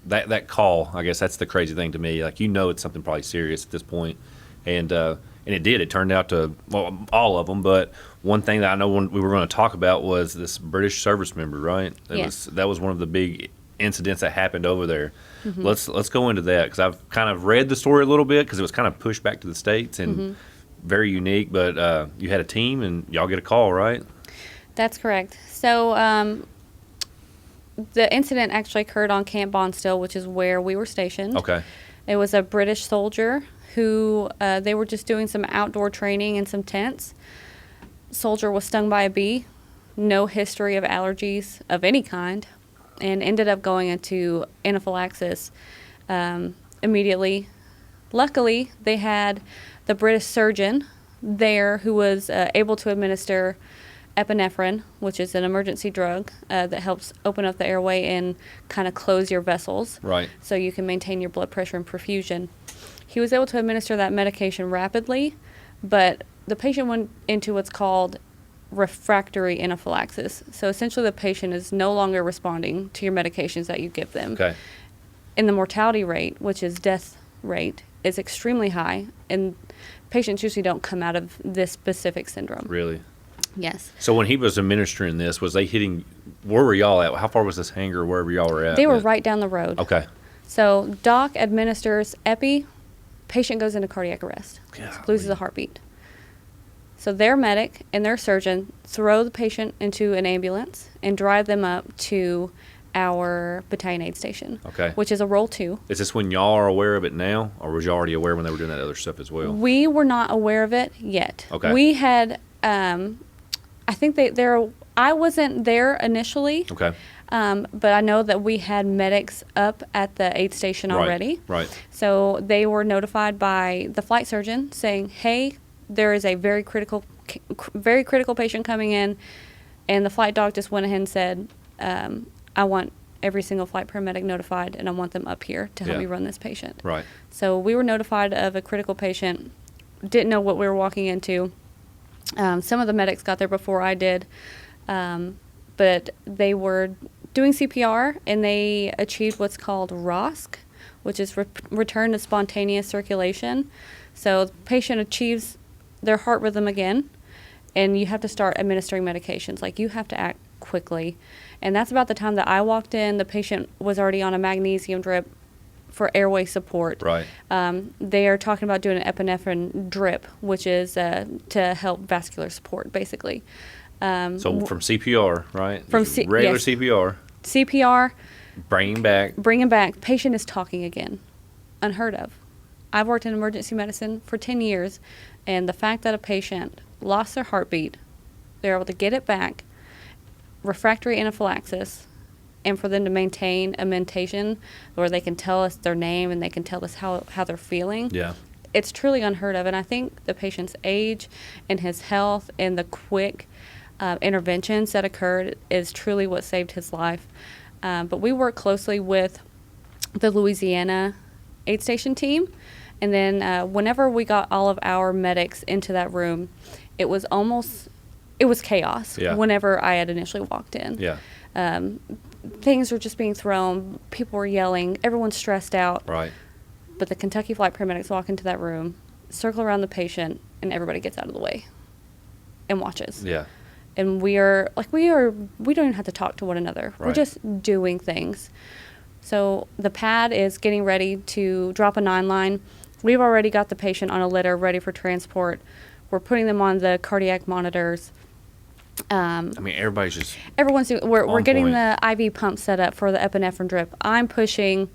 that call, I guess that's the crazy thing to me. Like, it's something probably serious at this point. And it did. It turned out to, well, all of them. But one thing that I know when we were going to talk about was this British service member, right? That was one of the big incidents that happened over there. Mm-hmm. Let's go into that, because I've kind of read the story a little bit, because it was kind of pushed back to the States and very unique. But you had a team and y'all get a call, right? That's correct. So the incident actually occurred on Camp Bonsteel, which is where we were stationed. Okay. It was a British soldier who they were just doing some outdoor training in some tents. Soldier was stung by a bee, no history of allergies of any kind, and ended up going into anaphylaxis immediately. Luckily, they had the British surgeon there who was able to administer epinephrine, which is an emergency drug that helps open up the airway and kind of close your vessels, right, so you can maintain your blood pressure and perfusion. He was able to administer that medication rapidly, but the patient went into what's called refractory anaphylaxis. So essentially the patient is no longer responding to your medications that you give them. Okay. And the mortality rate, which is death rate, is extremely high, and patients usually don't come out of this specific syndrome. Really? Yes. So when he was administering this, was they hitting, where were y'all at? How far was this hangar, wherever y'all were at? They were right down the road. Okay. So doc administers epi, patient goes into cardiac arrest, loses a heartbeat. So their medic and their surgeon throw the patient into an ambulance and drive them up to our battalion aid station, okay, which is a roll 2. Is this when y'all are aware of it now, or was y'all already aware when they were doing that other stuff as well? We were not aware of it yet. Okay. We had, I think I wasn't there initially. Okay. But I know that we had medics up at the aid station already. Right. So they were notified by the flight surgeon saying, hey, there is a very critical patient coming in. And the flight doc just went ahead and said, I want every single flight paramedic notified, and I want them up here to help me run this patient. Right. So we were notified of a critical patient, didn't know what we were walking into. Some of the medics got there before I did, but they were doing CPR, and they achieved what's called ROSC, which is return to spontaneous circulation. So the patient achieves their heart rhythm again, and you have to start administering medications. Like, you have to act quickly. And that's about the time that I walked in. The patient was already on a magnesium drip for airway support. Right. They are talking about doing an epinephrine drip, which is to help vascular support, basically. So from CPR, right? From regular yes. CPR. CPR. Bring him back. Patient is talking again. Unheard of. I've worked in emergency medicine for 10 years, and the fact that a patient lost their heartbeat, they're able to get it back, refractory anaphylaxis, and for them to maintain a mentation where they can tell us their name and they can tell us how they're feeling. Yeah. It's truly unheard of. And I think the patient's age and his health and the quick interventions that occurred is truly what saved his life. But we work closely with the Louisiana aid station team. And then whenever we got all of our medics into that room, it was chaos whenever I had initially walked in. Yeah. Things were just being thrown. People were yelling. Everyone's stressed out. Right. But the Kentucky flight paramedics walk into that room, circle around the patient, and everybody gets out of the way and watches. Yeah. And we don't even have to talk to one another. Right. We're just doing things. So the pad is getting ready to drop a 9-line. We've already got the patient on a litter ready for transport. We're putting them on the cardiac monitors. Everybody's just we're getting point. the IV pump set up for the epinephrine drip. I'm pushing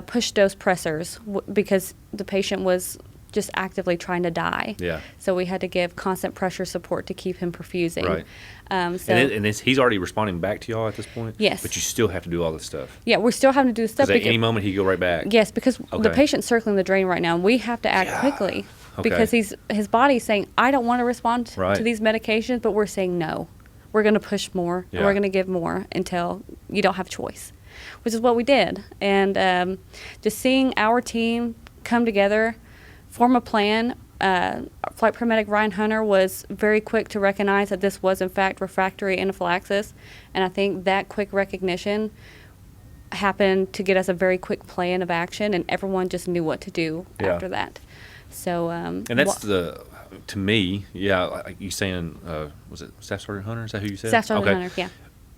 push dose pressors because the patient was just actively trying to die. Yeah. So we had to give constant pressure support to keep him perfusing. Right. And he's already responding back to y'all at this point? Yes. But you still have to do all this stuff? Yeah, we're still having to do stuff. Because at any moment he can go right back? Yes, because the Okay. patient's circling the drain right now, and we have to act quickly. Okay. Because his body's saying, I don't want to respond Right. to these medications, but we're saying no. We're going to push more, and we're going to give more until you don't have choice, which is what we did. And just seeing our team come together, form a plan. Flight paramedic Ryan Hunter was very quick to recognize that this was, in fact, refractory anaphylaxis. And I think that quick recognition happened to get us a very quick plan of action, and everyone just knew what to do after that. So, and that's to me, like you saying, was it Staff Sergeant Hunter? Is that who you said? Staff Sergeant Hunter, yeah.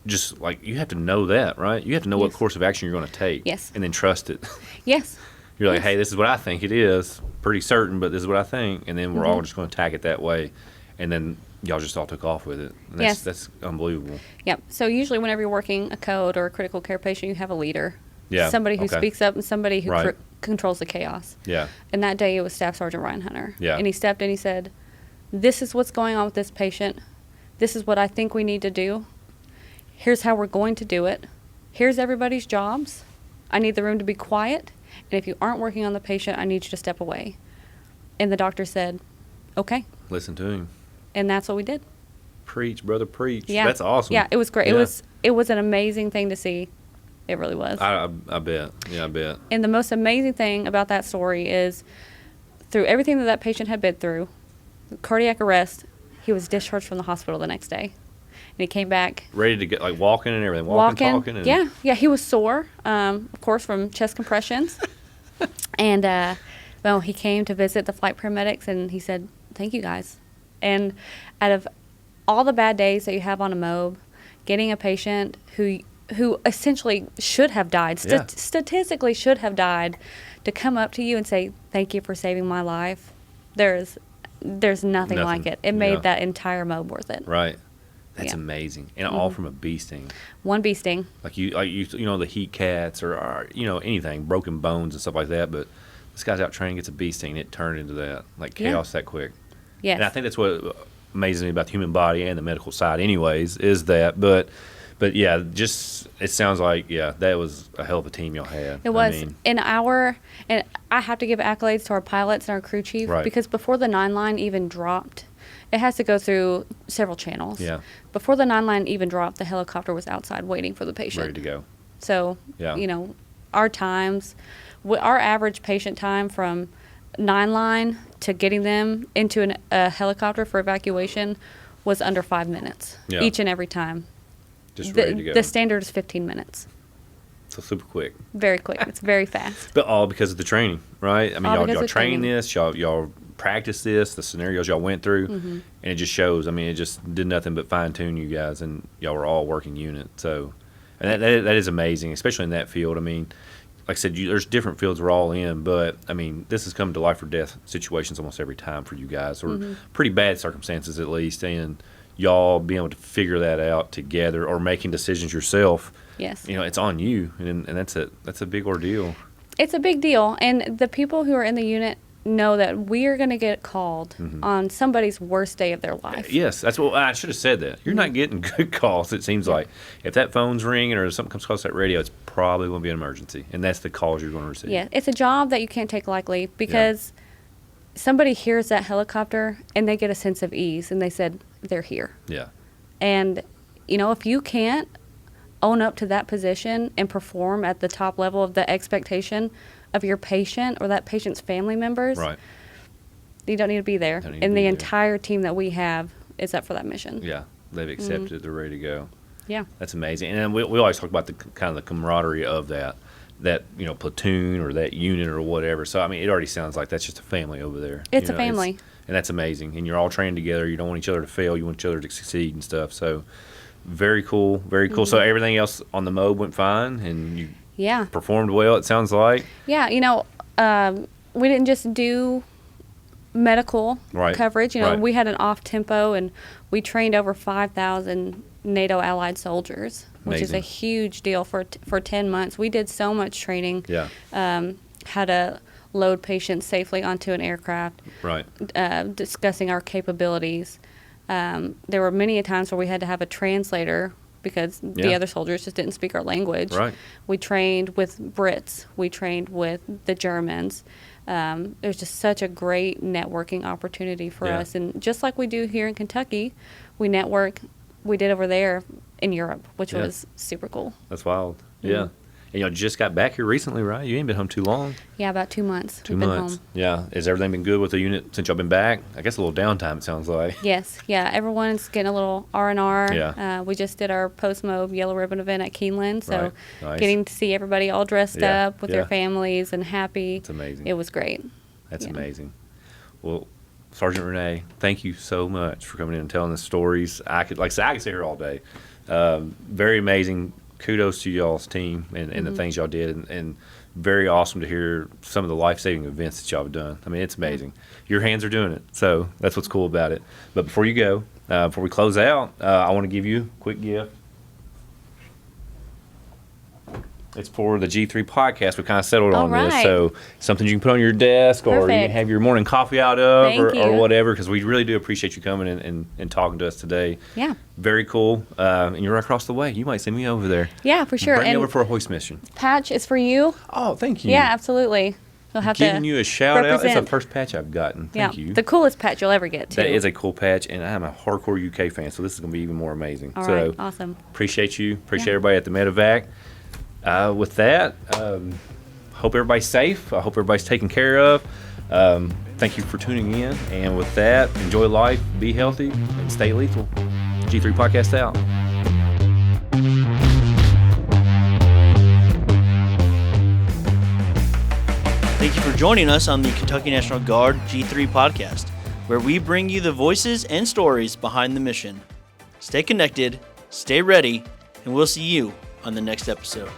Just like you have to know that, right? You have to know what course of action you're going to take. Yes. And then trust it. Yes. You're like, hey, this is what I think it is. Pretty certain, but this is what I think. And then we're all just going to attack it that way. And then y'all just all took off with it. And that's unbelievable. Yep. So usually whenever you're working a code or a critical care patient, you have a leader. Yeah. Somebody who speaks up and somebody who controls the chaos. Yeah. And that day it was Staff Sergeant Ryan Hunter. Yeah. And he stepped in, he said, this is what's going on with this patient. This is what I think we need to do. Here's how we're going to do it. Here's everybody's jobs. I need the room to be quiet. And if you aren't working on the patient, I need you to step away. And the doctor said, okay. Listen to him. And that's what we did. Preach, brother, preach. Yeah. That's awesome. Yeah, it was great. Yeah. It was an amazing thing to see. It really was. I bet. Yeah, I bet. And the most amazing thing about that story is through everything that patient had been through, cardiac arrest, he was discharged from the hospital the next day. And he came back ready to get, like, walking and everything, walking, talking. And yeah, he was sore, of course, from chest compressions. And, well, he came to visit the flight paramedics, and he said, thank you, guys. And out of all the bad days that you have on a MOB, getting a patient who essentially should have died, statistically should have died, to come up to you and say, thank you for saving my life, there's nothing like it. It made that entire MOB worth it. Right. That's amazing. And all from a bee sting. One bee sting. Like you know, the heat cats or anything, broken bones and stuff like that. But this guy's out training, gets a bee sting, and it turned into that, like chaos that quick. Yes. And I think that's what amazes me about the human body and the medical side anyways, is that. But yeah, just it sounds like, that was a hell of a team y'all had. It was. And I have to give accolades to our pilots and our crew chief, because before the 9 line even dropped, it has to go through several channels. Yeah. Before the 9 line even dropped, the helicopter was outside waiting for the patient. Ready to go. So, our times, our average patient time from 9 line to getting them into a helicopter for evacuation was under 5 minutes each and every time. Just ready to go. The standard is 15 minutes. So super quick. Very quick. It's very fast. But all because of the training, right? I mean, y'all train this, y'all practice this, the scenarios y'all went through, and it just shows. I mean, it just did nothing but fine tune you guys, and y'all were all working unit. So, and that is amazing, especially in that field. I mean, like I said, there's different fields we're all in, but I mean, this has come to life or death situations almost every time for you guys, or pretty bad circumstances at least, and y'all being able to figure that out together or making decisions yourself. Yes. It's on you, and that's a big ordeal. It's a big deal, and the people who are in the unit know that we are going to get called on somebody's worst day of their life. Yes, that's what I should have said. That you're not getting good calls. It seems like if that phone's ringing or something comes across that radio, it's probably going to be an emergency, and that's the calls you're going to receive. Yeah, it's a job that you can't take lightly, because somebody hears that helicopter and they get a sense of ease, and they said they're here. Yeah. And if you can't own up to that position and perform at the top level of the expectation of your patient or that patient's family members, you don't need to be there. And the entire team that we have is up for that mission. Yeah, they've accepted it. They're ready to go. Yeah. That's amazing. And we always talk about the kind of the camaraderie of that platoon or that unit or whatever. So, I mean, it already sounds like that's just a family over there. It's a family. And that's amazing. And you're all trained together. You don't want each other to fail. You want each other to succeed and stuff. So, very cool. Very cool. So, everything else on the MOB went fine, and you performed well, it sounds like. Yeah. We didn't just do medical coverage. We had an off-tempo, and we trained over 5,000 NATO allied soldiers, which is a huge deal for 10 months. We did so much training. Yeah. How to load patients safely onto an aircraft. Right. Discussing our capabilities. There were many times where we had to have a translator because the other soldiers just didn't speak our language. Right. We trained with Brits. We trained with the Germans. It was just such a great networking opportunity for us. And just like we do here in Kentucky, we network. We did over there in Europe, which was super cool. That's wild. Yeah. And y'all just got back here recently, right? You ain't been home too long. Yeah, about 2 months. 2 We've months. Been home. Yeah. Has everything been good with the unit since y'all been back? I guess a little downtime, it sounds like. Yes, yeah. Everyone's getting a little R&R. Yeah. We just did our post-mob yellow ribbon event at Keeneland, so Right. Nice. getting to see everybody all dressed Yeah, up with yeah. their families and happy. It's amazing. It was great. That's Yeah. amazing. Well, Sergeant Renye, thank you so much for coming in and telling the stories. I could stay here all day. Very amazing. Kudos to y'all's team and the things y'all did, and very awesome to hear some of the life-saving events that y'all have done. I mean, it's amazing. Your hands are doing it, so that's what's cool about it. But before you go, before we close out, I want to give you a quick gift. It's for the G3 podcast. We kind of settled All on this. right. So something you can put on your desk or you can Perfect. have your morning coffee out of Thank or you. whatever, because we really do appreciate you coming and talking to us today. Yeah. Very cool. And you're right across the way. You might send me over there. Yeah, for sure. Bring me And over for a hoist mission. patch is for you. Oh, thank you. Yeah, absolutely. You'll have Giving to you a shout out. That's the represent. first patch I've gotten. Yeah, Thank you. the coolest patch you'll ever get, too. That is a cool patch, and I'm a hardcore UK fan, so this is going to be even more amazing. All so right, awesome. appreciate you. Appreciate Yeah. everybody at the medevac. With that, hope everybody's safe. I hope everybody's taken care of. Thank you for tuning in. And with that, enjoy life, be healthy, and stay lethal. G3 Podcast out. Thank you for joining us on the Kentucky National Guard G3 podcast, where we bring you the voices and stories behind the mission. Stay connected, stay ready, and we'll see you on the next episode.